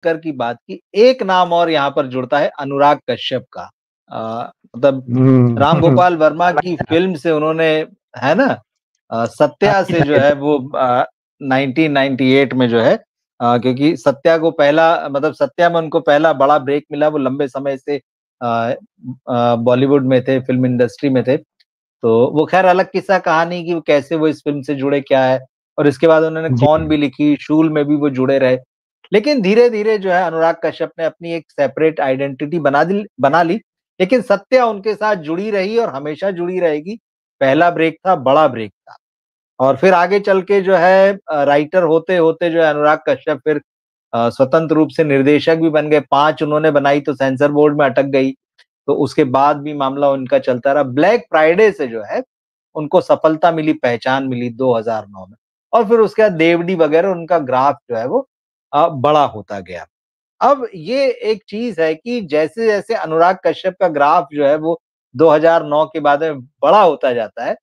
Oscar की बात की, एक नाम और यहाँ पर जुड़ता है अनुराग कश्यप का। मतलब राम गोपाल वर्मा की फ़िल्म से उन्होंने, है ना? सत्या से जो है वो 1998 में जो है, क्योंकि सत्या को पहला, मतलब सत्या में उनको पहला बड़ा ब्रेक मिला, वो लंबे समय से बॉलीवुड में थे, फ़िल्म इंडस्ट्री में थे। तो वो ख़ैर अलग किस्सा कहानी कि वो कैसे वो इस फ़िल्म से जुड़े, क्या है, और इसके बाद उन्होंने जी, कौन भी लिखी, शूल में भी वो जुड़े रहे। लेकिन धीरे-धीरे जो है अनुराग कश्यप ने अपनी एक सेपरेट आइडेंटिटी बना ली, लेकिन सत्या उनके साथ जुड़ी रही और हमेशा जुड़ी रहेगी। पहला ब्रेक था, बड़ा ब्रेक था। और फिर आगे चल के जो है राइटर होते-होते जो है अनुराग कश्यप फिर स्वतंत्र रूप से निर्देशक भी बन गए। 5 उन्होंने बनाई तो सेंसर बोर्ड में अटक गई। तो उसके बाद भी मामला उनका चलता रहा। ब्लैक फ्राइडे से जो है उनको सफलता मिली, पहचान मिली 2009 में, और फिर उसके बाद देवड़ी वगैरह उनका ग्राफ जो है वो बड़ा होता गया। अब ये एक चीज़ है कि जैसे-जैसे अनुराग कश्यप का ग्राफ जो है वो 2009 के बाद में बड़ा होता जाता है,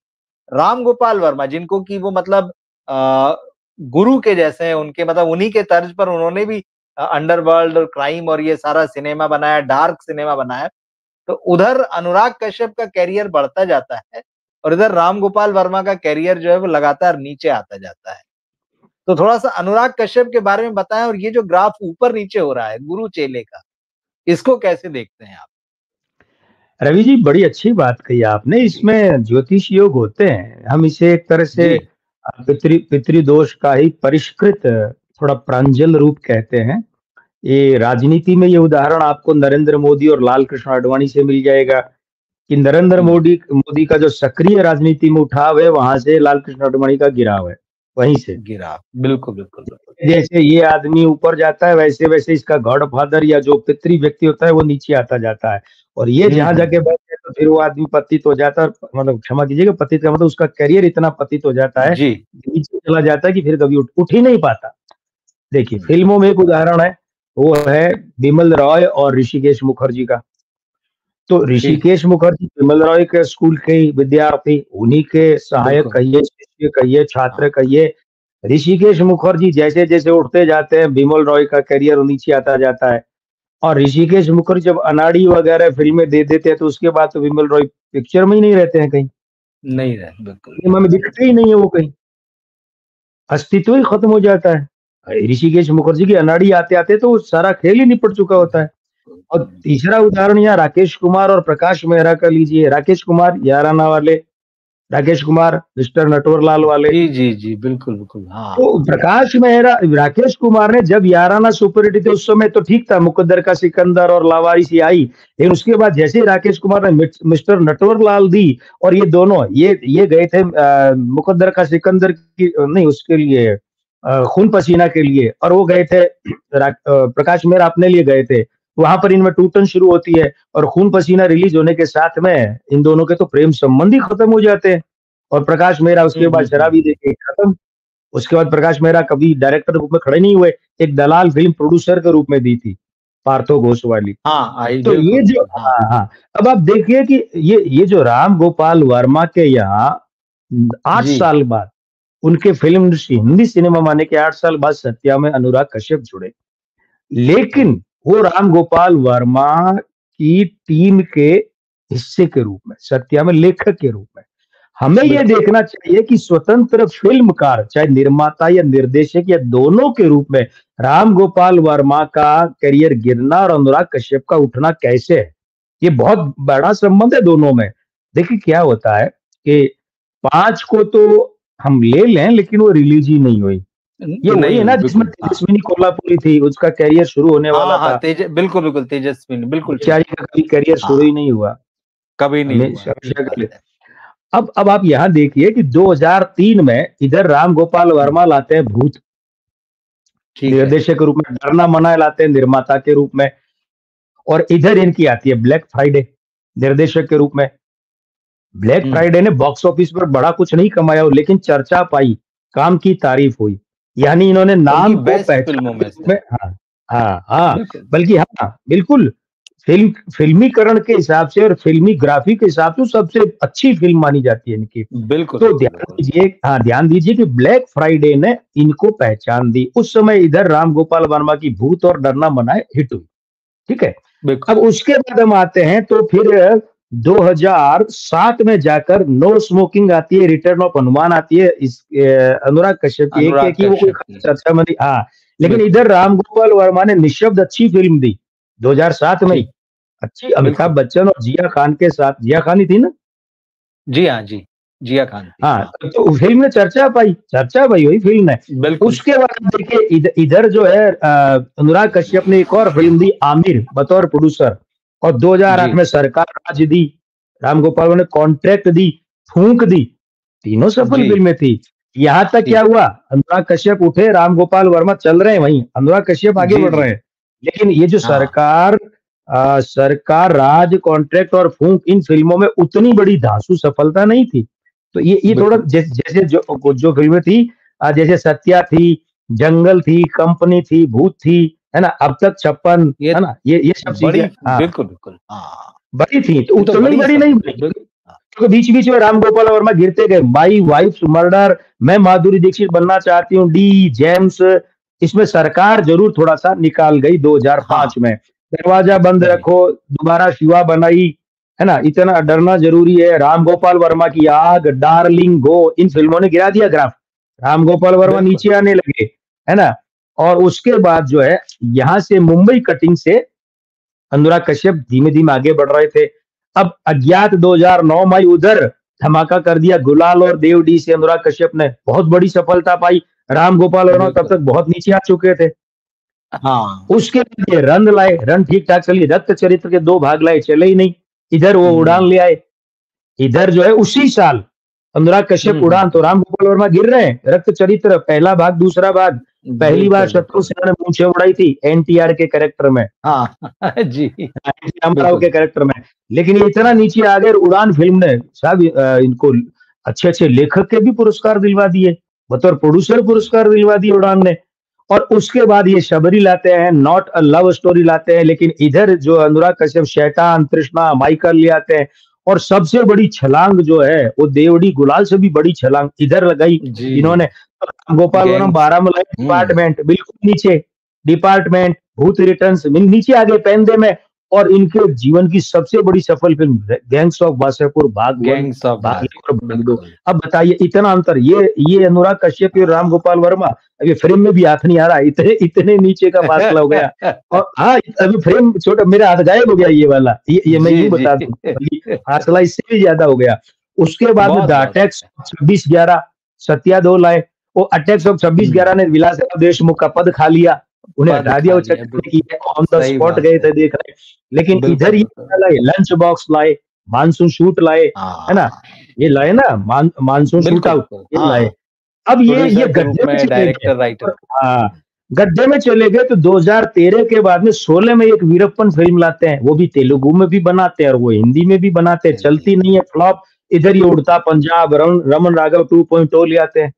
राम गोपाल वर्मा जिनको कि वो मतलब अ, गुरु के जैसे हैं, उनके मतलब उन्हीं के तर्ज पर उन्होंने भी अंडरवर्ल्ड और क्राइम और ये सारा सिनेमा बनाया, डार्क सिनेमा बनाया। तो उधर अनुराग कश्यप का करियर बढ़ता जाता है और इधर राम गोपाल वर्मा का करियर जो है वो लगातार नीचे आता जाता है। तो थोड़ा-सा अनुराग कश्यप के बारे में बताएँ, और ये जो ग्राफ ऊपर-नीचे हो रहा है गुरु चेले का, इसको कैसे देखते हैं आप? रवि जी बड़ी अच्छी बात कही आपने। इसमें ज्योतिष योग होते हैं। हम इसे एक तरह से जी, पितृदोष का ही परिष्कृत थोड़ा प्रांजल रूप कहते हैं। ये राजनीति में ये उदाहरण आपको नरेंद्र मोदी और लाल कृष्ण आडवाणी से मिल जाएगा कि नरेंद्र हुँ, मोदी मोदी का जो सक्रिय राजनीति में उठाव है, वहां से लाल कृष्ण आडवाणी का गिराव है, वहीं से। गिरा। बिल्कुल, बिल्कुल, बिल्कुल। जैसे ये आदमी ऊपर जाता है, वैसे-वैसे इसका गॉडफादर या जो पितृ व्यक्ति होता है, वो नीचे आता जाता है। और ये हुँ, जहाँ हुँ, जाके हुँ। बैठते हैं, तो फिर वो आदमी पतित हो जाता है, और मतलब क्षमा कीजिएगा, पतित का मतलब उसका करियर इतना पतित हो जाता है, जी। नीचे चला जाता है कि फिर कभी उठ उठ ही नहीं पाता। देखिए, हुँ, फ़िल्मों में एक उदाहरण है, वो है बिमल रॉय और ऋषिकेश मुखर्जी का। तो जी, ऋषिकेश मुखर्जी बिमल रॉय के स्कूल के ही विद्यार्थी, उन्हीं के सहायक बिल्कुल। कहिए, शिष्य कहिए, छात्र हाँ, कहिए। ऋषिकेश मुखर्जी जैसे-जैसे उठते जाते हैं, बिमल रॉय का करियर नीचे आता जाता है। और ऋषिकेश मुखर्जी जब अनाड़ी वगैरह फ़िल्में दे देते हैं, तो उसके बाद तो बिमल रॉय पिक्चर में ही नहीं रहते हैं कहीं। नहीं रहे, बिल्कुल। सिनेमा में दिखते ही नहीं है वो कहीं, अस्तित्व ही खत्म हो जाता है। ऋषिकेश मुखर्जी की अनाड़ी आते-आते तो सारा खेल ही निपट चुका होता है। और हुँ। तीसरा उदाहरण यहाँ राकेश कुमार और प्रकाश मेहरा का लीजिए। राकेश कुमार याराना वाले, राकेश कुमार मिस्टर नटवरलाल वाले। जी, जी, जी, बिल्कुल, बिल्कुल। हाँ, तो प्रकाश मेहरा राकेश कुमार ने जब याराना सुपरहिट थी उस समय तो ठीक था, मुकद्दर का सिकंदर और लावारिस आई। लेकिन उसके बाद जैसे ही राकेश कुमार ने मिस्टर नटवरलाल दी, और ये दोनों ये गए थे मुकद्दर का सिकंदर की नहीं उसके लिए खून पसीना के लिए, और वो गए थे प्रकाश मेहरा अपने लिए गए थे। वहाँ पर इनमें टूटन शुरू होती है, और खून पसीना रिलीज़ होने के साथ में इन दोनों के तो प्रेम संबंध ही खत्म हो जाते हैं। और प्रकाश मेहरा हुँ, उसके बाद हुँ, हुँ, शराबी हुँ। देके खत्म। उसके बाद प्रकाश मेहरा कभी डायरेक्टर के रूप में खड़े नहीं हुए, एक दलाल फ़िल्म प्रोड्यूसर के रूप में दी थी, पार्थो घोष वाली। हाँ, आई तो बिल्कुल, ये जो बिल्कुल। हाँ, हाँ, हाँ। अब आप देखिए कि ये जो राम गोपाल वर्मा के यहाँ 8 जी। साल बाद उनके फ़िल्म इंडस्ट्री हिंदी सिनेमा में आने के 8 साल बाद सत्या में अनुराग कश्यप जुड़े। हुँ, लेकिन वो राम गोपाल वर्मा की टीम के हिस्से के रूप में, सत्या में लेखक के रूप में। हमें ये बिल्कुल। देखना चाहिए कि स्वतंत्र फ़िल्मकार, चाहे निर्माता या निर्देशक या दोनों के रूप में, राम गोपाल वर्मा का करियर गिरना और अनुराग कश्यप का उठना कैसे है? ये बहुत बड़ा संबंध है दोनों में। देखिए क्या होता है कि 5 को तो हम ले लें, लेकिन वो रिलीज़ ही नहीं हुई। ये वही नहीं है हुई, ना जिसमें बिल्कुल। हाँ। तेजस्विनी कोल्हापुरी थी, उसका करियर शुरू होने वाला हाँ, हाँ, था। बिल्कुल, बिल्कुल तेजस्विनी, बिल्कुल ठीक। बेचारी का कभी करियर शुरू हाँ, ही नहीं हुआ। कभी नहीं हुआ, हमेशा ठीक हमेशा के बात लिए। है। अब आप यहाँ देखिए कि 2003 में इधर राम गोपाल हुँ, वर्मा लाते हैं भूत, ठीक है। निर्देशक के रूप में, डरना मना लाते हैं निर्माता के रूप में, और इधर इनकी आती है ब्लैक फ्राइडे, निर्देशक के रूप में। ब्लैक हुँ, फ्राइडे ने बॉक्स ऑफिस पर बड़ा कुछ नहीं कमाया हो, लेकिन चर्चा पाई, काम की तारीफ हुई। यानी इन्होंने उनकी नाम को बेस्ट फ़िल्मों पहचान के में रूप से। में हाँ, हाँ, हाँ, बिल्कुल। बल्कि हाँ, बिल्कुल फिल्मीकरण के हिसाब से और फिल्मी ग्राफी के हिसाब से सबसे अच्छी फ़िल्म मानी जाती है इनकी। बिल्कुल, तो बिल्कुल, बिल्कुल। ध्यान दीजिए कि ब्लैक फ्राइडे ने इनको पहचान दी। उस समय इधर राम गोपाल वर्मा की भूत और डरना मनाए हिट हुई, ठीक है? बिल्कुल। अब उसके बाद हम आते हैं तो फिर 2007 में जाकर नो स्मोकिंग आती है, रिटर्न ऑफ हनुमान आती है, अनुराग कश्यप की। एक है अनुराग कि वो कोई कश्यप खास की। चर्चा में नहीं, हाँ, लेकिन बिल्कुल, इधर राम गोपाल वर्मा ने निःशब्द अच्छी फ़िल्म दी, 2007 में ही। ठीक, अच्छी, अमिताभ बिल्कुल। बच्चन और जिया खान के साथ, जिया खान ही थी ना? जी हाँ, जी। जिया खान थी, हाँ, हाँ। तो फ़िल्म में चर्चा पाई वही फ़िल्म है। बिल्कुल। उसके बाद देखिए इधर जो है अनुराग कश्यप ने एक और फ़िल्म दी आमिर बतौर प्रोड्यूसर, और 2008 जी, में सरकार राज दी, राम गोपाल वर्मा ने कॉन्ट्रैक्ट दी, फूँक दी, तीनों सफल जी, फ़िल्में थी। यहाँ तक क्या जी। हुआ, अनुराग कश्यप उठे, राम गोपाल वर्मा चल रहे हैं वहीं, अनुराग कश्यप आगे जी, बढ़ रहे जी। हैं। लेकिन ये जो हाँ, सरकार राज, कॉन्ट्रैक्ट और फूँक, इन फ़िल्मों में उतनी बड़ी धांसू सफलता नहीं थी। तो ये थोड़ा बिल्कुल। जैसे जो फ़िल्में थी, जैसे सत्या थी, जंगल थी, कंपनी थी, भूत थी, है ना? अब तक 56, ये है ना? ये सब चीज़ें, बड़ी हाँ, बिल्कुल, बिल्कुल। हाँ, बड़ी थी, तो ये तो उतनी बड़ी बड़ी नहीं सफल बनी, है। हाँ, क्योंकि बीच-बीच में राम गोपाल वर्मा गिरते गए। माई वाइफ्स मर्डर, मैं माधुरी दीक्षित बनना चाहती हूँ, डी, जेम्स, इसमें सरकार ज़रूर थोड़ा-सा निकाल गई 2005 हाँ, में। दरवाज़ा बंद सही। रखो, दोबारा शिवा बनाई, है ना? इतना डरना ज़रूरी है, राम गोपाल वर्मा की आग, डार्लिंग, गो, इन फ़िल्मों ने गिरा दिया ग्राफ। राम गोपाल वर्मा बिल्कुल। नीचे आने लगे, है ना? और उसके बाद जो है, यहाँ से मुंबई कटिंग से अनुराग कश्यप धीमे-धीमे आगे बढ़ रहे थे। अब अज्ञात 2009 में उधर धमाका कर दिया, गुलाल और देव डी से अनुराग कश्यप ने बहुत बड़ी सफलता पाई। राम गोपाल वर्मा तब बिल्कुल। तक बहुत नीचे आ चुके थे। हाँ, उसके बाद ये रन लाए, रन ठीक-ठाक चली, रक्त चरित्र के 2 भाग लाए, चले ही नहीं। इधर वो हुँ। उड़ान ले आए। इधर जो है उसी साल अनुराग कश्यप हुँ, हुँ, उड़ान, तो हुँ। राम गोपाल वर्मा गिर रहे हैं। रक्त चरित्र पहला भाग, दूसरा भाग, पहली बार बिल्कुल, शत्रु बिल्कुल। सेना ने मूंछें उड़ाई थी एनटीआर के कैरेक्टर में। हाँ, जी, रामाराव बिल्कुल, के कैरेक्टर में। लेकिन ये इतना नीचे आ गए, उड़ान फ़िल्म ने साहब इनको अच्छे-अच्छे लेखक के भी पुरस्कार दिलवा दिए, बतौर प्रोड्यूसर जी। पुरस्कार दिलवा दिए उड़ान ने। और उसके बाद ये शबरी लाते हैं, नॉट अ लव स्टोरी लाते हैं, लेकिन इधर जो अनुराग कश्यप शैतान, तृष्णा, माइकल ले आते हैं, और सबसे बड़ी छलांग जो है, वो देवड़ी गुलाल से भी बड़ी छलांग इधर लगाई जी, इन्होंने। तो राम गोपाल वर्मा गैंग्स 12 हुँ, डिपार्टमेंट बिल्कुल नीचे, डिपार्टमेंट, भूत रिटर्न्स नीचे आ गए पेंदे में। और इनके जीवन की सबसे बड़ी सफल फ़िल्म गैंग्स ऑफ वासेपुर भाग 1, गैंग्स ऑफ भाग वास 1 और भाग 2। बिल्कुल। अब बताइए इतना अंतर, ये अनुराग कश्यप और राम हाँ। गोपाल वर्मा, अब ये फ्रेम में भी हाथ नहीं आ रहा, इतने इतने नीचे का फासला हो गया। और हाँ, अभी फ्रेम छोटा, मेरा हाथ गायब हो गया ये वाला, ये मैं यूँ जी, जी। बता दूँ, बल्कि फासला इससे भी ज़्यादा हो गया। उसके बाद में द बहुत, बहुत अटैक्स अच्छा। 26/11, सत्या 2 लाए। वो अटैक्स ऑफ हुँ, 26/11 ने विलासराव देशमुख का पद खा लिया। उन्हें पद हटा दिया, खा वो लिया, चक्कर में बिल्कुल। कि ऑन द सही स्पॉट बात गए है। थे देखने। लेकिन इधर बिल्कुल, ये बिल्कुल। क्या लाए, लंच बॉक्स लाए, मानसून शूट लाए, है ना? हाँ, ये लाए ना, मानसून शूट बिल्कुल, आउट, बिल्कुल। ये लाए। हाँ, अब ये प्रोड्यूसर के रूप गड्ढे में में चले गए। Director, writer. और हाँ, गड्ढे में चले गए तो 2013 के बाद में 16 में एक वीरप्पन फ़िल्म लाते हैं, वो भी तेलुगु में भी बनाते हैं और वो हिंदी में भी बनाते हैं, हिंदी चलती नहीं है, फ्लॉप। इधर ये उड़ता पंजाब, रमन राघव 2.0 ले आते हैं।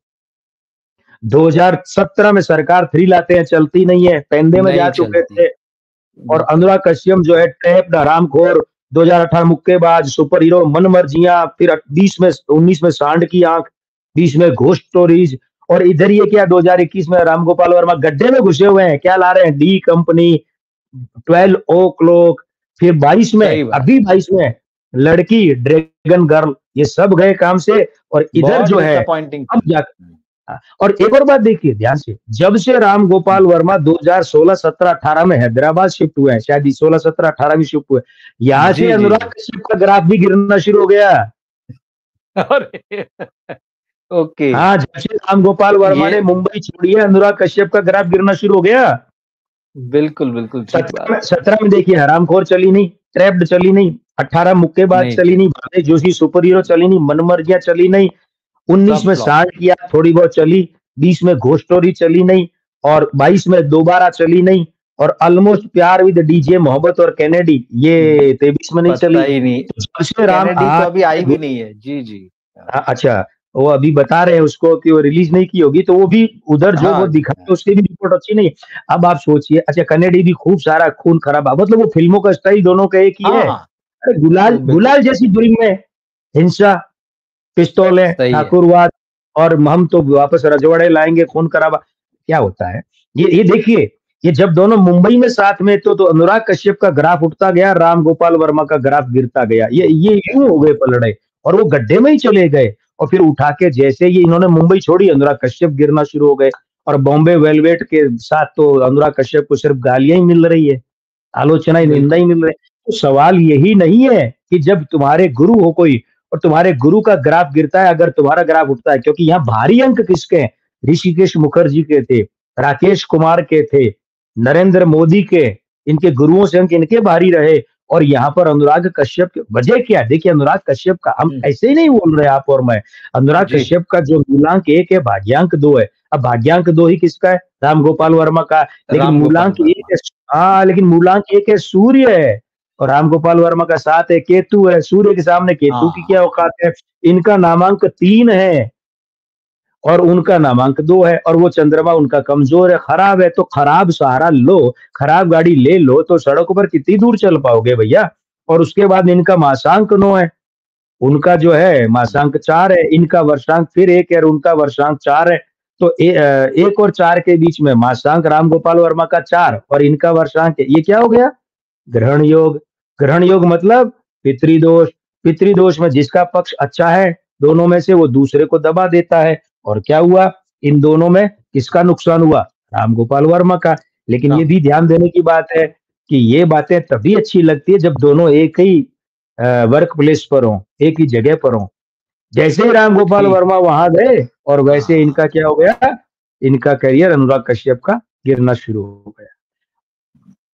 2017 में सरकार 3 लाते हैं, चलती नहीं है, पेंदे में जा नहीं चुके चलती, थे। और बिल्कुल। अनुराग कश्यप जो है ट्रैप्ड, हरामखोर, 2018 मुक्केबाज, सुपर हीरो, मनमर्जियाँ, फिर 20 में 19 में सांड की आँख, 20 में घोस्ट स्टोरीज़। और इधर ये क्या 2021 में राम गोपाल वर्मा गड्ढे में घुसे हुए हैं, क्या ला रहे हैं, डी कंपनी, 12 ओ क्लॉक, फिर 22 में, सही बात। अभी 22 में लड़की, ड्रैगन गर्ल, ये सब गए काम से। और इधर बहुत जो है डिसअपॉइंटिंग अब फ़िल्म। जा, और एक और बात देखिए ध्यान से, जब से राम हुँ, गोपाल वर्मा 2016, 17, 18 में हैदराबाद शिफ्ट हुए हैं, शायद 16, 17, 18 में शिफ्ट हुए, यहाँ से जी, जी, अनुराग जी। कश्यप का ग्राफ भी गिरना शुरू हो गया। अरे! ओके, हाँ, जब से राम गोपाल वर्मा ये ने मुंबई छोड़ी है, अनुराग कश्यप का ग्राफ गिरना शुरू हो गया। बिल्कुल, बिल्कुल ठीक 17 बात में है। 17 में देखिए हरामखोर चली नहीं, ट्रैप्ड चली नहीं, 18 मुक्केबाज नहीं चली चली, नहीं, भागे जोशी सुपर हीरो चली नहीं, मनमर्जियाँ चली नहीं, 19 सब में फ्लॉप। सांड की आग थोड़ी बहुत चली, 20 में घोस्ट स्टोरी चली नहीं, और 22 में दोबारा चली नहीं, और ऑलमोस्ट प्यार विद डीजे मोहब्बत और कैनेडी, हुँ, ये 23 में नहीं पता चली। ही नहीं। तो जब से राम, कैनेडी तो हाँ, अभी आई भी नहीं है। जी, जी। हाँ, अच्छा, वो अभी बता रहे हैं उसको कि वो रिलीज़ नहीं की होगी, तो वो भी उधर जो वो हाँ, दिखाते हैं उसकी भी रिपोर्ट अच्छी नहीं है। अब आप सोचिए अच्छा कन्नेडी भी खूब सारा खून-खराबा मतलब वो फ़िल्मों का स्टाइल दोनों का एक ही हाँ, है। हाँ। अरे गुलाल बिल्कुल, गुलाल जैसी फ़िल्म में हिंसा, पिस्तौलें, सही है। ठाकुरवाद और हम तो वापस रजवाड़े लाएँगे खून-खराबा, क्या होता है? ये देखिए, ये जब दोनों मुंबई में साथ में तो अनुराग कश्यप का ग्राफ उठता गया, राम गोपाल वर्मा का ग्राफ गिरता गया। ये यूँ हो गए पलड़े और वो गड्ढे में ही चले गए और फिर उठा के जैसे ही इन्होंने मुंबई छोड़ी, अनुराग कश्यप गिरना शुरू हो गए और बॉम्बे वेलवेट के साथ तो अनुराग कश्यप को सिर्फ गालियाँ ही मिल रही है। आलोचना ही, निंदा बिल्कुल। ही मिल रही है। तो सवाल यही नहीं है कि जब तुम्हारे गुरु हो कोई और तुम्हारे गुरु का ग्राफ गिरता है, अगर तुम्हारा ग्राफ उठता है क्योंकि यहाँ भारी अंक किसके हैं? ऋषिकेश मुखर्जी के थे, राकेश कुमार के थे, नरेंद्र मोदी के, इनके गुरुओं से अंक इनके भारी रहे और यहाँ पर अनुराग कश्यप की वजह क्या है? देखिए अनुराग कश्यप का हम हुँ, ऐसे ही नहीं बोल रहे आप और मैं। अनुराग जी, कश्यप का जो मूलांक 1 है, भाग्यांक 2 है। अब भाग्यांक 2 ही किसका है? राम गोपाल वर्मा का। लेकिन राम गोपाल मूलांक 1 वर्मा। है हाँ, लेकिन मूलांक 1 है सूर्य है और राम गोपाल वर्मा का 7 है केतु है। सूर्य के सामने केतु की क्या हाँ, औकात है? इनका नामांक 3 है और उनका नामांक 2 है और वो चंद्रमा उनका कमज़ोर है, खराब है, तो खराब सहारा लो, खराब गाड़ी ले लो तो सड़कों पर कितनी दूर चल पाओगे भैया? और उसके बाद इनका मासांक 9 है, उनका जो है मासांक 4 है, इनका वर्षांक फिर 1 है और उनका वर्षांक 4 है। तो 1 और 4 के बीच में मासांक रामगोपाल वर्मा का 4 और इनका वर्षांक ये क्या हो गया? ग्रहण योग। ग्रहण योग मतलब पितृदोष। पितृदोष में जिसका पक्ष अच्छा है, दोनों में से वो दूसरे को दबा देता है और क्या हुआ? इन दोनों में किसका नुकसान हुआ? रामगोपाल वर्मा का। लेकिन ये हाँ, भी ध्यान देने की बात है कि ये बातें तभी अच्छी लगती है जब दोनों एक ही वर्क प्लेस पर हों, एक ही जगह पर हों। जैसे ही राम गोपाल ठीक है। वर्मा वहाँ गए और वैसे हाँ, इनका क्या हो गया? इनका करियर अनुराग कश्यप का गिरना शुरू हो गया।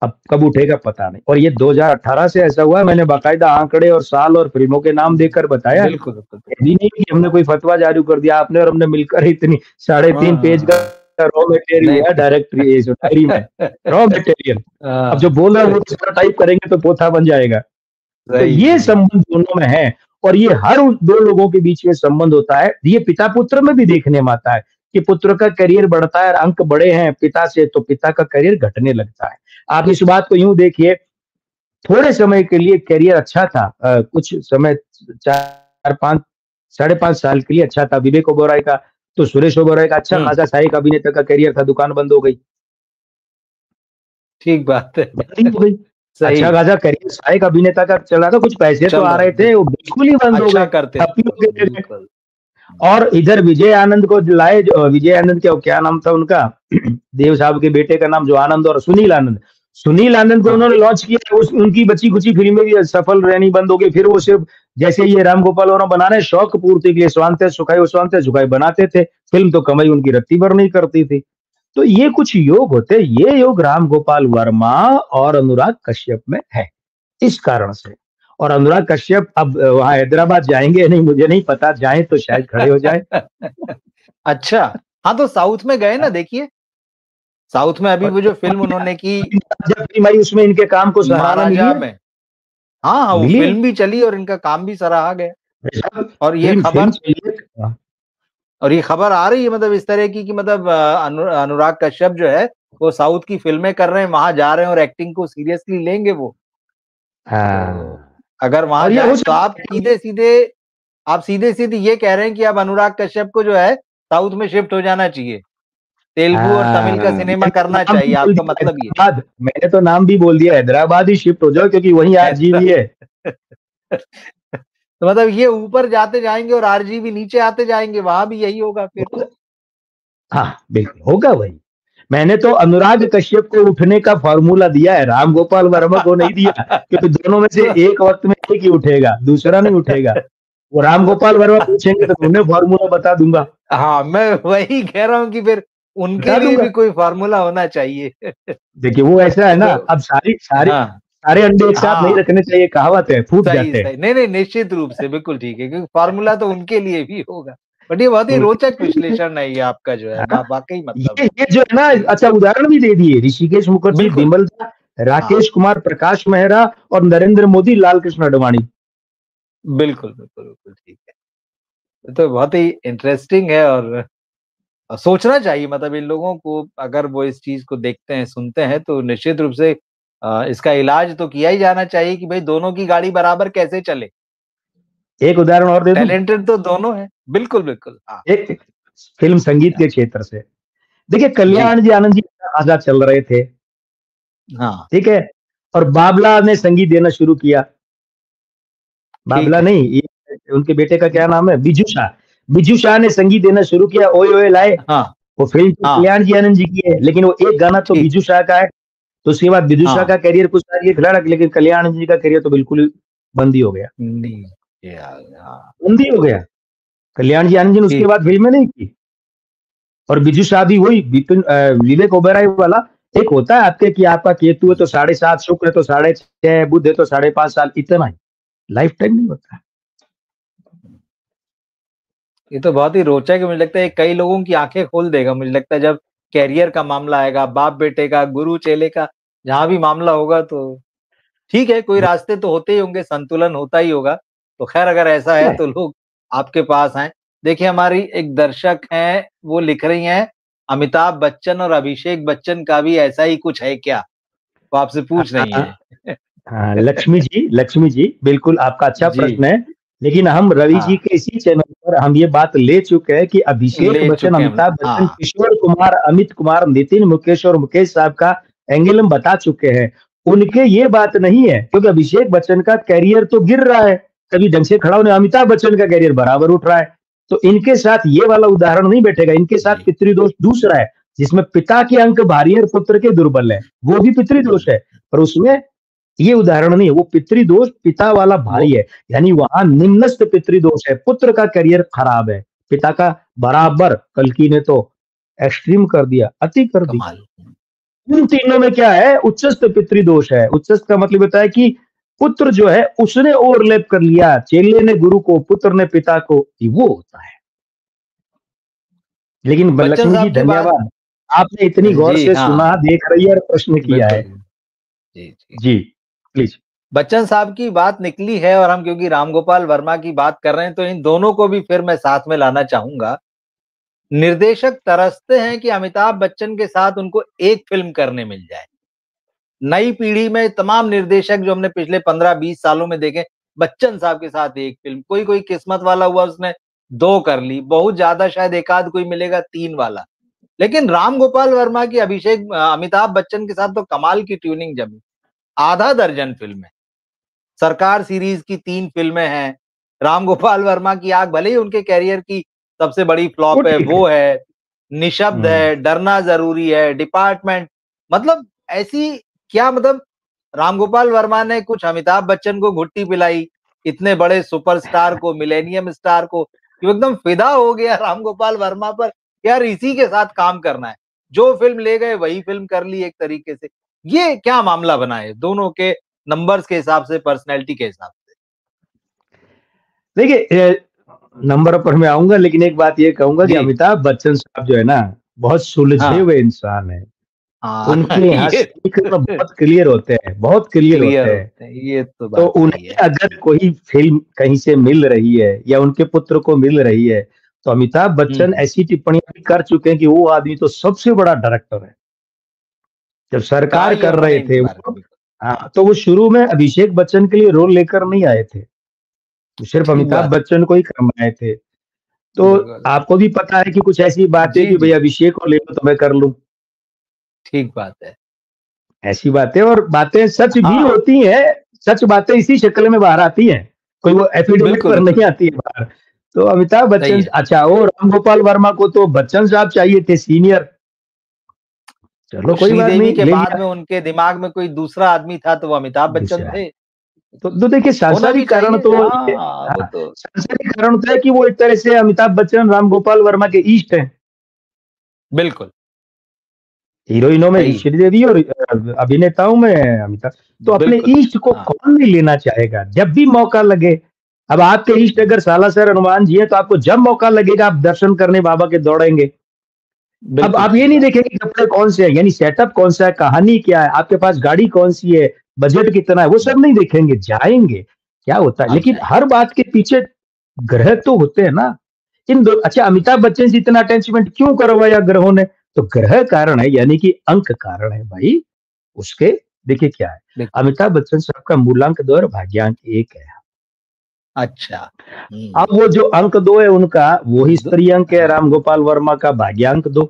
अब कब उठेगा पता नहीं और ये 2018 से ऐसा हुआ है मैंने बाकायदा आंकड़े और साल और फ़िल्मों के नाम देकर बताया है। बिल्कुल, बिल्कुल, ये भी नहीं कि हमने कोई फतवा जारी कर दिया आपने और हमने मिलकर इतनी साढ़े हाँ, 3 पेज का हाँ, रॉ मटेरियल नहीं है डायरेक्टरी ये जो डायरी में, रॉ मटेरियल। अब जो बोल रहा है वो तो सारा टाइप करेंगे तो पोथा बन जाएगा। तो सही, ये सही। संबंध दोनों में है और ये हर उन 2 लोगों के बीच में संबंध होता है। ये पिता-पुत्र में भी देखने में आता है कि पुत्र का करियर बढ़ता है और अंक बड़े हैं पिता से तो पिता का करियर घटने लगता है। आप इस बात को यूँ देखिए, थोड़े समय के लिए करियर अच्छा था कुछ समय 4-5 साढ़े 5 साल के लिए अच्छा था विवेक ओबेरॉय का, तो सुरेश ओबेरॉय का अच्छा हुँ, खासा सहायक अभिनेता का करियर था, दुकान बंद हो गई। ठीक बात है। बंद ही हो गई। अच्छा सही, खासा करियर सहायक अभिनेता का चल रहा था, कुछ पैसे तो चल आ रहा रहे है, थे, वो बिल्कुल। बिल्कुल ही बंद हो अच्छा गए, करते ठप्पी थे होके वो, रह गए। बिल्कुल। हुँ, और इधर विजय आनंद को लाए जो विजय आनंद क्या नाम था उनका? देव साहब के बेटे का नाम जो आनंद और सुनील आनंद। सुनील आनंद को हाँ, उन्होंने लॉन्च किया, उस उनकी बची-खुची फ़िल्में भी सफल रहनी बंद हो गई। फिर वो सिर्फ़ जैसे ये राम गोपाल वर्मा बना रहे हैं, शौक पूर्ति के लिए स्वांतः सुखाए बनाते थे। फ़िल्म तो कमाई उनकी रत्ती भर नहीं करती थी। तो ये कुछ योग होते हैं, ये योग राम गोपाल वर्मा और अनुराग कश्यप में है, इस कारण से। और अनुराग कश्यप अब वहाँ हैदराबाद जाएँगे या नहीं मुझे नहीं पता, जाएँ तो शायद खड़े हो जाएँ। अच्छा, हाँ, तो साउथ में गए ना देखिए, साउथ में अभी और वो जो फ़िल्म उन्होंने की अभी जब फ़िल्म आई उसमें इनके काम को सराहना मिली महाराजा है, में हाँ, हाँ, वो मिली है। फ़िल्म भी चली और इनका काम भी सराहा गया बेशक और फ़िल्म चली है। ये खबर आ रही है मतलब इस तरह की कि मतलब अनुराग कश्यप जो है, वो साउथ की फ़िल्में कर रहे हैं, वहाँ जा रहे हैं और एक्टिंग को सीरियसली लेंगे वो। तो हाँ, अगर वहाँ और ये हो जाएँ तो सकता है आप सीधे-सीधे ये कह रहे हैं कि अब अनुराग कश्यप को जो है, साउथ में शिफ्ट हो जाना चाहिए। तेलुगु और तमिल का सिनेमा मैंने तो करना नाम भी चाहिए, बोल आपका दिया मतलब ये हैदराबाद, मैंने तो नाम भी बोल दिया हैदराबाद ही शिफ्ट हो जाओ क्योंकि वहीं है। आरजीवी है। तो मतलब ये ऊपर जाते जाएँगे और आरजीबी नीचे आते जाएँगे, वहाँ भी यही होगा फिर। हाँ, बिल्कुल, होगा वही। मैंने तो अनुराग कश्यप को उठने का फ़ॉर्मूला दिया है, राम गोपाल वर्मा को नहीं दिया, क्योंकि दोनों में से तो एक वक़्त में एक ही उठेगा, दूसरा नहीं उठेगा। वो राम गोपाल वर्मा पूछेंगे तो उन्हें फ़ॉर्मूला बता दूँगा, हाँ, मैं वही कह रहा हूँ कि फिर उनके बता लिए दूँगा। भी कोई फ़ॉर्मूला होना चाहिए। देखिए, वो ऐसा है तो ना, फिर अब हाँ, सारे अंडे एक साथ नहीं हाँ, रखने चाहिए, कहावत है, फूट सही, जाते हैं। सही। नहीं, नहीं, निश्चित रूप से, बिल्कुल ठीक है, क्योंकि फ़ॉर्मूला तो उनके लिए भी होगा। बट ये बहुत ही रोचक उनके लिए विश्लेषण है ये आपका जो है, हाँ, वाक़ई मतलब ये जो है ना अच्छा उदाहरण भी दे दिए, ऋषिकेश मुखर्जी, बिल्कुल, बिमल दा, हाँ, राकेश कुमार, प्रकाश मेहरा और नरेंद्र मोदी, लाल कृष्ण आडवाणी। बिल्कुल, बिल्कुल, बिल्कुल, ठीक है। ये तो बहुत ही इंटरेस्टिंग है और सोचना चाहिए मतलब इन लोगों को अगर वो इस चीज़ को देखते हैं, सुनते हैं तो निश्चित रूप से इसका इलाज तो किया ही जाना चाहिए कि भई दोनों की गाड़ी बराबर कैसे चले। एक उदाहरण और दे दूँ? टैलेंटेड तो दोनों हैं। बिल्कुल, बिल्कुल। हाँ, एक फ़िल्म संगीत के क्षेत्र से। देखिए, जी। कल्याण जी आनंद जी आज़ाद चल रहे थे, हाँ, ठीक है? और बाबला ने संगीत देना शुरू किया। ठीक बाबला है। नहीं, ये उनके बेटे का क्या नाम है? बिजू शाह। बिजू शाह ने संगीत देना शुरू किया, ओए ओए लाए। हाँ, वो फ़िल्म तो हाँ, कल्याण जी आनंद जी की है, लेकिन वो एक गाना तो ठीक। बिजू शाह का है, तो उसके बाद बिजू शाह हाँ, का करियर कुछ आगे खिला, लेकिन कल्याण जी का करियर तो बिल्कुल ही बंद ही हो गया। नहीं, यार हाँ, बंद ही हो गया। कल्याण जी आनंद जी ने उसके ठीक बाद है। फ़िल्में नहीं की। और बिजू शाह भी वही विवेक ओबेरॉय वाला एक होता है आपके कि आपका केतु है तो 7.5 शुक्र है तो 6.5 बुध है तो 5.5 साल इतना ही, लाइफ टाइम नहीं होता है। ये तो बहुत ही रोचक है, मुझे लगता है कई लोगों की आँखें खोल देगा, मुझे लगता है जब करियर का मामला आएगा, बाप-बेटे का, गुरु-चेले का, जहाँ भी मामला होगा तो ठीक है, कोई रास्ते तो होते ही होंगे, संतुलन होता ही होगा। तो ख़ैर अगर ऐसा है तो लोग आपके पास आएँ। देखिए हमारी एक दर्शक हैं, वो लिख रही हैं, अमिताभ बच्चन और अभिषेक बच्चन का भी ऐसा ही कुछ है क्या? वो आपसे पूछ रही हाँ, हैं। हाँ, लक्ष्मी जी, बिल्कुल आपका अच्छा जी, प्रश्न है। लेकिन हम रवि जी हाँ, के इसी चैनल पर हम ये बात ले चुके हैं कि अभिषेक ले बच्चन, चुके हैं हम। अमिताभ बच्चन, हाँ, किशोर कुमार, अमित कुमार, नितिन मुकेश और मुकेश साहब का एंगल हम बता चुके हैं। उनके ये बात नहीं है क्योंकि अभिषेक बच्चन का करियर तो गिर रहा है, कभी ढंग से खड़ा होने अमिताभ बच्चन का करियर बराबर उठ रहा है। तो इनके साथ ये वाला उदाहरण नहीं बैठेगा, इनके साथ जी। पितृदोष दूसरा है, जिसमें पिता के अंक भारी है और पुत्र के दुर्बल है, वो भी पितृदोष है। पर उसमें ये उदाहरण नहीं है, वो पितृदोष पिता वाला वो भारी है, यानी वहाँ निम्नस्थ पितृदोष है, पुत्र का करियर खराब है, पिता का बराबर, कल्कि ने तो एक्सट्रीम कर दिया, अति कर दी। कमाल। इन तीनों में क्या है? उच्चस्थ पितृदोष है। उच्चस्थ का मतलब होता है कि पुत्र जो है उसने ओवरलैप कर लिया, चेले ने गुरु को, पुत्र ने पिता को, ये वो होता है। लेकिन बच्चन लक्ष्मी जी साहब की बात धन्यवाद, आपने इतनी गौर जी, से हाँ, सुना, देख रही है और प्रश्न किया बिल्कुल। है। जी, जी। जी, प्लीज़। बच्चन साहब की बात निकली है और हम क्योंकि रामगोपाल वर्मा की बात कर रहे हैं, तो इन दोनों को भी फिर मैं साथ में लाना चाहूँगा। निर्देशक तरसते हैं कि अमिताभ बच्चन के साथ उनको एक फ़िल्म करने मिल जाए। नई पीढ़ी में तमाम निर्देशक जो हमने पिछले 15-20 सालों में देखे, बच्चन साहब के साथ एक फ़िल्म, कोई-कोई किस्मत वाला हुआ उसने 2 कर ली, बहुत ज़्यादा शायद एक आध कोई मिलेगा 3 वाला। लेकिन राम गोपाल वर्मा की अमिताभ बच्चन के साथ तो कमाल की ट्यूनिंग जमी। आधा दर्जन फ़िल्में, सरकार सीरीज़ की 3 फ़िल्में हैं, राम गोपाल वर्मा की आग भले ही उनके करियर की सबसे बड़ी वो फ्लॉप है, ठीक है। वो है, निशब्द हुँ। है, डरना ज़रूरी है, डिपार्टमेंट मतलब ऐसी क्या मतलब रामगोपाल वर्मा ने कुछ अमिताभ बच्चन को घुट्टी पिलाई, इतने बड़े सुपरस्टार को, मिलेनियम स्टार को, कि वो एकदम फिदा हो गया रामगोपाल वर्मा पर, यार इसी के साथ काम करना है। जो फ़िल्म ले गए वही फ़िल्म कर ली एक तरीके से। ये क्या मामला बना है दोनों के नंबर्स के हिसाब से, पर्सनैलिटी के हिसाब से? देखिए नंबर पर मैं आऊँगा लेकिन एक बात ये कहूँगा कि जी, अमिताभ बच्चन साहब जो है ना, बहुत सुलझे हाँ, हुए इंसान हैं। हाँ, उनके यहाँ ये समीकरण बहुत क्लियर होते हैं, बहुत क्लियर क्लियर होते हैं। होते हैं, ये तो तो बात सही उन्हें है। अगर कोई फ़िल्म कहीं से मिल रही है या उनके पुत्र को मिल रही है, तो अमिताभ हुँ, बच्चन हुँ, ऐसी टिप्पणियाँ भी कर चुके हैं कि वो आदमी तो सबसे बड़ा डायरेक्टर है। जब कहा सरकार ये कर उन्होंने रहे थे इनके बारे में वो बिल्कुल। हाँ, हाँ, तो वो शुरू में अभिषेक बच्चन के लिए रोल लेकर नहीं आए थे। वो सिर्फ़ ठीक अमिताभ बात है, बच्चन को ही करवाए थे। तो बिल्कुल। आपको भी पता है कि कुछ ऐसी बातें जी, कि भई जी, अभिषेक को ले लो तो मैं कर लूँ। ठीक बात है। ऐसी बातें और बातें सच भी हाँ, होती हैं, सच बातें इसी शक्ल में बाहर आती हैं। कोई वो एफिडेविट बिल्कुल, पर नहीं बिल्कुल, आती है बाहर। तो अमिताभ सही बच्चन है। अच्छा वो राम गोपाल वर्मा को तो बच्चन साहब चाहिए थे सीनियर। चलो कोई बात श्रीदेवी नहीं, के ले बाद लिया में उनके दिमाग में कोई दूसरा आदमी था तो वो अमिताभ बच्चन दूसरा। थे। तो देखिए होना भी सांसारिक कारण चाहिए। तो ये हाँ, वो हाँ, तो सांसारिक कारण तो है कि वो एक तरह से अमिताभ बच्चन, राम गोपाल वर्मा के इष्ट हैं। बिल्कुल, हीरोइनों में सही है, श्रीदेवी और अभिनेताओं में अमिताभ। तो अपने बिल्कुल। इष्ट को हाँ, कौन नहीं लेना चाहेगा? जब भी मौका लगे। अब आपके इष्ट हुँ, अगर सालासर हनुमान जी हैं, तो आपको जब मौका लगेगा आप दर्शन करने बाबा के दौड़ेंगे। अब बिल्कुल आप ये ठीक नहीं बात है। देखेंगे कपड़े कौन से हैं, यानी सेटअप कौन-सा है, कहानी क्या है, आपके पास गाड़ी कौन-सी है, बजट कितना है, वो हुँ, सब नहीं देखेंगे, जाएँगे। क्या होता है? आप लेकिन जाएँ। हर बात के पीछे ग्रह तो होते हैं ना। इन दो अच्छा अमिताभ बच्चन से इतना अटैचमेंट क्यों करवाया ग्रहों ने? तो ग्रह कारण है यानी कि अंक कारण है भाई। उसके देखिए क्या है, बिल्कुल। अमिताभ बच्चन साहब का मूलांक 2 और भाग्यांक 1 है। अच्छा। अब वो जो अंक 2 है उनका, वही द स्त्री अंक है हाँ, राम गोपाल वर्मा का भाग्यांक 2,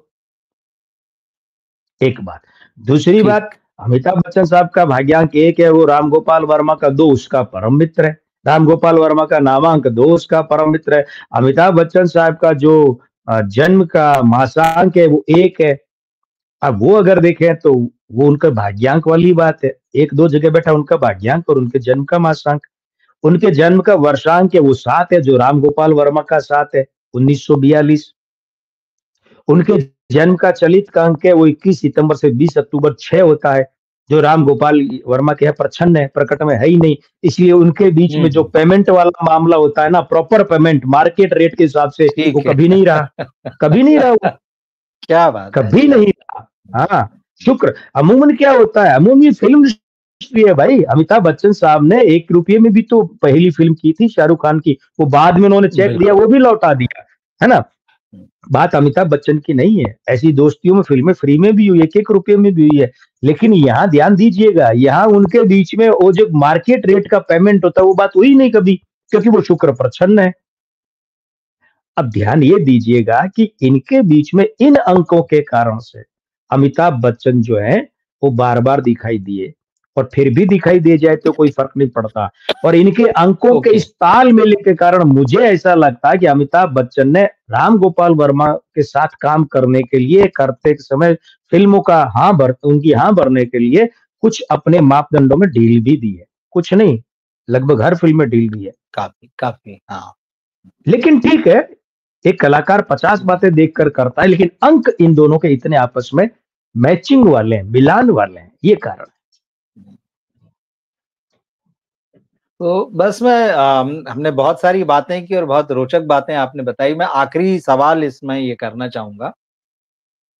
एक बात। दूसरी बात, ठीक। अमिताभ बच्चन साहब का भाग्यांक 1 है, वो राम गोपाल वर्मा का 2 उसका परम मित्र है। राम गोपाल वर्मा का नामांक 2 उसका परम मित्र है। अमिताभ बच्चन साहब का जो जन्म का मासांक है वो 1 है। अब वो अगर देखें तो वो उनका भाग्यांक वाली बात है। 1-2 जगह बैठा उनका भाग्यांक और उनके जन्म का मासांक। उनके जन्म का वर्षांक है वो 7 है, जो राम गोपाल वर्मा का 7 है, 1942। उनके जन्म का चलित का अंक है वो 21 सितंबर से 20 अक्टूबर 6 होता है, जो राम गोपाल वर्मा के है प्रछन्न है, प्रकट में है ही नहीं। इसलिए उनके बीच में जो हुँ, पेमेंट वाला मामला होता है ना, प्रॉपर पेमेंट मार्केट रेट के हिसाब से, वो ठीक है। कभी नहीं रहा। कभी नहीं रहा वो, क्या बात है! कभी अच्छा। नहीं रहा। हाँ, शुक्र। अमूमन क्या होता है, अमूमन फिल्म इंडस्ट्री है भाई। अमिताभ बच्चन साहब ने 1 रुपये में भी तो पहली फिल्म की थी शाहरुख खान की, वो बाद में उन्होंने चेक दिया, बिल्कुल। वो भी लौटा दिया, है ना? हुँ, बात अमिताभ बच्चन की नहीं है। ऐसी दोस्तियों में फिल्में फ्री में भी हुई, 1-1 रुपए में भी हुई है। लेकिन यहाँ ध्यान दीजिएगा, यहाँ उनके बीच में वो जो मार्केट रेट का पेमेंट होता है, वो बात हुई नहीं कभी, क्योंकि वो शुक्र प्रसन्न है। अब ध्यान ये दीजिएगा कि इनके बीच में इन अंकों के कारण से अमिताभ बच्चन जो है, वो बार-बार दिखाई दिए और फिर भी दिखाई दे जाए तो कोई फ़र्क नहीं पड़ता। और इनके अंकों के ओके। इस तालमेल के कारण मुझे ऐसा लगता है कि अमिताभ बच्चन ने राम गोपाल वर्मा के साथ काम करने के लिए करते समय फ़िल्मों का उनकी हाँ भरने के लिए कुछ अपने मापदंडों में ढील भी दी है। कुछ नहीं, लगभग हर फ़िल्म में ढील दी है। काफ़ी, काफ़ी, हाँ। लेकिन ठीक है, एक कलाकार 50 बातें देखकर करता है, लेकिन अंक इन दोनों के इतने आपस में मैचिंग वाले हैं, मिलान वाले हैं, ये कारण है। तो बस हमने बहुत सारी बातें की और बहुत रोचक बातें आपने बताई। मैं आखिरी सवाल इसमें ये करना चाहूँगा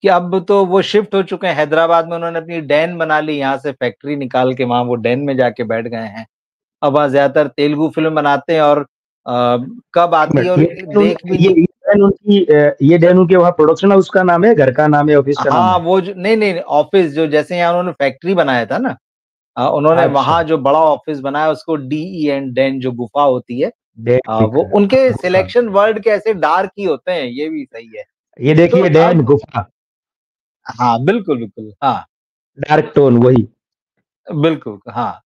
कि अब तो वो शिफ्ट हो चुके हैं हैदराबाद में, उन्होंने अपनी डैन बना ली, यहाँ से फैक्ट्री निकाल के वहाँ वो डैन में जाके बैठ गए हैं। अब वहाँ ज़्यादातर तेलुगु फ़िल्म बनाते हैं और कब एक आती है मिनट, और देख भी नहीं। ये डैन उनके वहाँ प्रोडक्शन हाउस का नाम है, घर का नाम है, ऑफिस का नाम हाँ, है? वो जो नहीं, नहीं, ऑफ़िस जो जैसे यहाँ उन्होंने फैक्ट्री बनाया था ना, उन्होंने अच्छा, वहाँ जो बड़ा ऑफ़िस बनाया उसको डीईएन डैन जो गुफ़ा होती है, डैन वो लिखा है। उनके गुफा। सिलेक्शन वर्ड कैसे डार्क ही होते हैं, ये भी सही है। ये तो देखिए डैन अब गुफा, हाँ, बिल्कुल, बिल्कुल, हाँ, डार्क टोन वही। बिल्कुल, हाँ।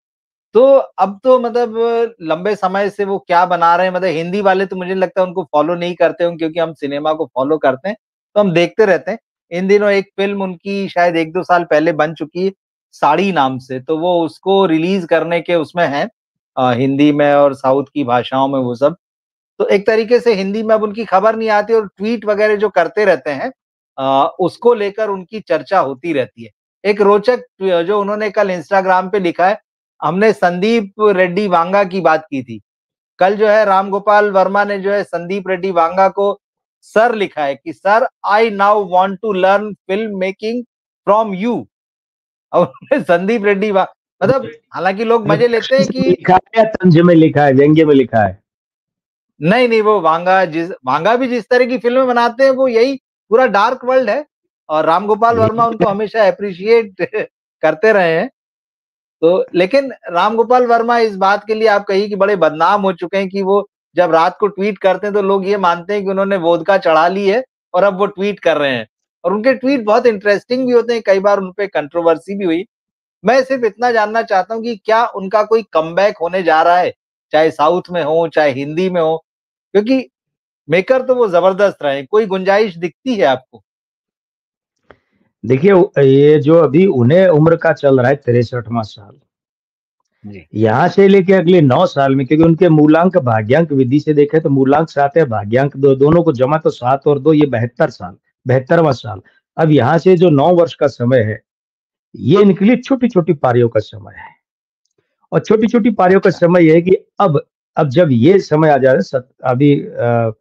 तो अब तो मतलब लंबे समय से वो क्या बना रहे हैं, मतलब हिंदी वाले तो मुझे लगता है उनको फ़ॉलो नहीं करते होंगे क्योंकि हम सिनेमा को फ़ॉलो करते हैं, तो हम देखते रहते हैं। इन दिनों एक फ़िल्म उनकी शायद 1-2 साल पहले बन चुकी है, साड़ी नाम से, तो वो उसको रिलीज़ करने के उसमें हैं हिंदी में और साउथ की भाषाओं में वो सब। तो एक तरीके से हिंदी में अब उनकी खबर नहीं आती और ट्वीट वगैरह जो करते रहते हैं उसको लेकर उनकी चर्चा होती रहती है। एक रोचक जो उन्होंने कल इंस्टाग्राम पे लिखा है, हमने संदीप रेड्डी वांगा की बात की थी। कल जो है राम गोपाल वर्मा ने जो है संदीप रेड्डी वांगा को सर लिखा है कि sir I now want to learn film making from you. और उन्होंने संदीप रेड्डी वा मतलब हालाँकि लोग मज़े लेते हैं रिफ्लेक्शन में कि लिखा है या तंज में लिखा है, व्यंग्य में लिखा है? नहीं, नहीं, वो वांगा भी जिस तरह की फ़िल्में बनाते हैं, वो यही पूरा डार्क वर्ल्ड है और राम गोपाल वर्मा यही उनको हमेशा एप्रिशिएट करते रहे हैं। तो लेकिन राम गोपाल वर्मा इस बात के लिए आप कहिए कि बड़े बदनाम हो चुके हैं कि वो जब रात को ट्वीट करते हैं, तो लोग ये मानते हैं कि उन्होंने वोदका चढ़ा ली है और अब वो ट्वीट कर रहे हैं और उनके ट्वीट बहुत इंटरेस्टिंग भी होते हैं, कई बार उन पे कंट्रोवर्सी भी हुई। मैं सिर्फ़ इतना जानना चाहता हूँ कि क्या उनका कोई कमबैक होने जा रहा है? चाहे साउथ में हो, चाहे हिंदी में हो? क्योंकि मेकर तो वो ज़बरदस्त रहे हैं, कोई गुंजाइश दिखती है आपको? देखिए ये जो अभी उन्हें उम्र का चल रहा है 63वाँ साल। जी। यहाँ से लेके अगले 9 साल में, क्योंकि उनके मूलांक भाग्यांक विधि से देखें तो मूलांक 7 है, भाग्यांक 2, दोनों को जमा तो 7 और 2 ये 72 साल, 72वाँ साल। अब यहाँ से जो 9 वर्ष का समय है, ये इनके लिए छोटी-छोटी पारियों का समय है। और छोटी-छोटी पारियों का अच्छा, समय ये है कि अब जब ये समय आ जा रहा है,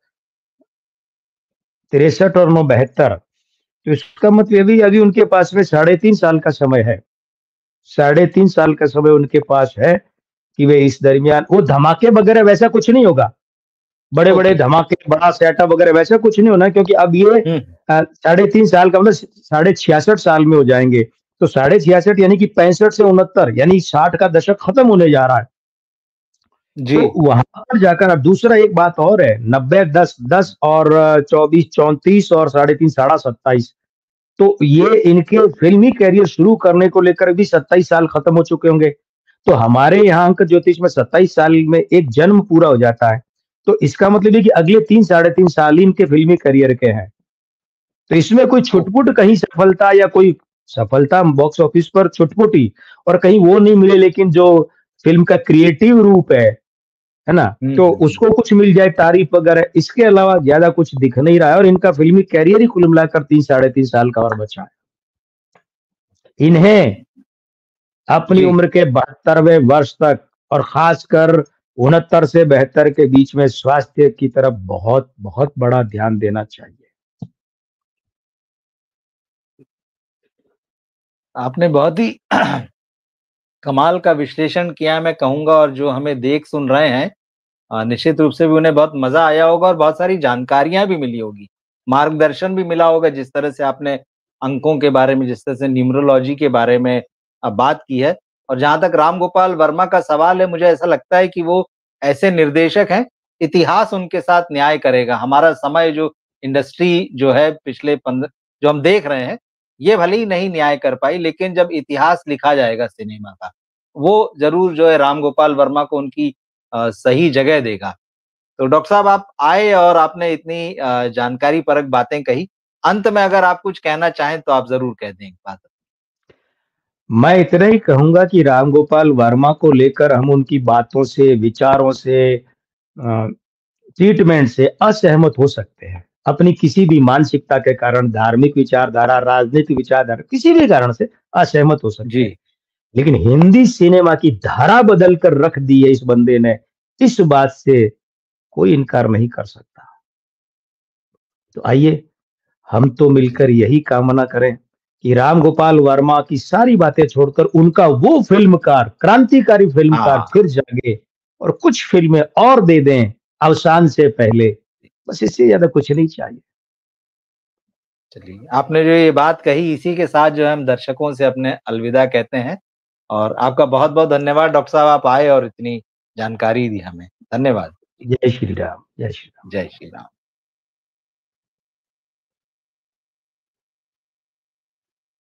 63 और 9 72, तो इसका मतलब ये भी अभी उनके पास में साढ़े 3 साल का समय है। साढ़े 3 साल का समय उनके पास है कि वे इस दरमियान वो धमाके वगैरह वैसा कुछ नहीं होगा। बड़े-बड़े ओके। धमाके, बड़ा सेटअप वगैरह वैसा कुछ नहीं होना क्योंकि अब ये हुँ, साढ़े 3 साल का मतलब साढ़े 66 साल में हो जाएँगे। तो साढ़े 66 यानी कि 65 से 69 यानी 60 का दशक खत्म होने जा रहा है। जी। तो वहाँ पर जाकर अब दूसरा एक बात और है 90, 10, 10 और 24, 34 और साढ़े 3 साढ़ा 27 तो ये इनके फ़िल्मी करियर शुरू करने को लेकर भी 27 साल खत्म हो चुके होंगे। तो हमारे यहाँ अंक ज्योतिष में 27 साल में एक जन्म पूरा हो जाता है। तो इसका मतलब है कि अगले 3 साढ़े 3 साल ही इनके फ़िल्मी करियर के हैं। तो इसमें कोई छुट-पुट ओके। कहीं सफलता या कोई सफलता बॉक्स ऑफिस पर छुट-पुटी और कहीं वो नहीं मिले लेकिन जो फ़िल्म का क्रिएटिव रूप है ना? हुँ, तो हुँ, हुँ। उसको कुछ मिल जाए तारीफ़ वगैरह, इसके अलावा ज़्यादा कुछ दिख नहीं रहा है और इनका फ़िल्मी करियर ही कुल मिलाकर 3 साढ़े 3 साल का और बचा है। इन्हें अपनी जी। उम्र के 72वें वर्ष तक और ख़ासकर 69 से 72 के बीच में स्वास्थ्य की तरफ बहुत बड़ा ध्यान देना चाहिए। आपने बहुत ही कमाल का विश्लेषण किया मैं कहूँगा और जो हमें देख सुन रहे हैं निश्चित रूप से भी उन्हें बहुत मज़ा आया होगा और बहुत सारी जानकारियाँ भी मिली होगी। मार्गदर्शन भी मिला होगा जिस तरह से आपने अंकों के बारे में, जिस तरह से न्यूमरोलॉजी के बारे में बात की है। और जहाँ तक राम गोपाल वर्मा का सवाल है, मुझे ऐसा लगता है कि वो ऐसे निर्देशक हैं, इतिहास उनके साथ न्याय करेगा। हमारा समय जो इंडस्ट्री जो है पिछले 15 जो हम देख रहे हैं, ये भले ही नहीं न्याय कर पाई, लेकिन जब इतिहास लिखा जाएगा सिनेमा का, वो ज़रूर जो है राम गोपाल वर्मा को उनकी सही जगह देगा। तो डॉक्टर साहब आप आए और आपने इतनी जानकारी परक बातें कही। अंत में अगर आप कुछ कहना चाहें तो आप ज़रूर कह दें एक बात। मैं इतना ही कहूँगा कि राम गोपाल वर्मा को लेकर हम उनकी बातों से, विचारों से अ, ट्रीटमेंट से असहमत हो सकते हैं। अपनी किसी भी मानसिकता के कारण, धार्मिक विचारधारा, राजनीतिक विचारधारा, किसी भी कारण से असहमत हो सकते जी, हैं। लेकिन हिंदी सिनेमा की धारा बदल कर रख दी है इस बंदे ने, इस बात से कोई इनकार नहीं कर सकता। तो आइए, हम तो मिलकर जी। यही कामना करें कि राम गोपाल वर्मा की सारी बातें छोड़कर उनका वो फ़िल्मकार, क्रांतिकारी फ़िल्मकार हाँ, फिर जागे और कुछ फ़िल्में और दे दें अवसान से पहले। बस इससे ज़्यादा कुछ नहीं चाहिए। चलिए आपने जो ये बात कही इसी के साथ जो है हम दर्शकों से अपने अलविदा कहते हैं और आपका बहुत-बहुत धन्यवाद डॉक्टर साहब आप आए और इतनी जानकारी दी हमें। धन्यवाद। जय श्री राम, जय श्री राम। जय श्री राम।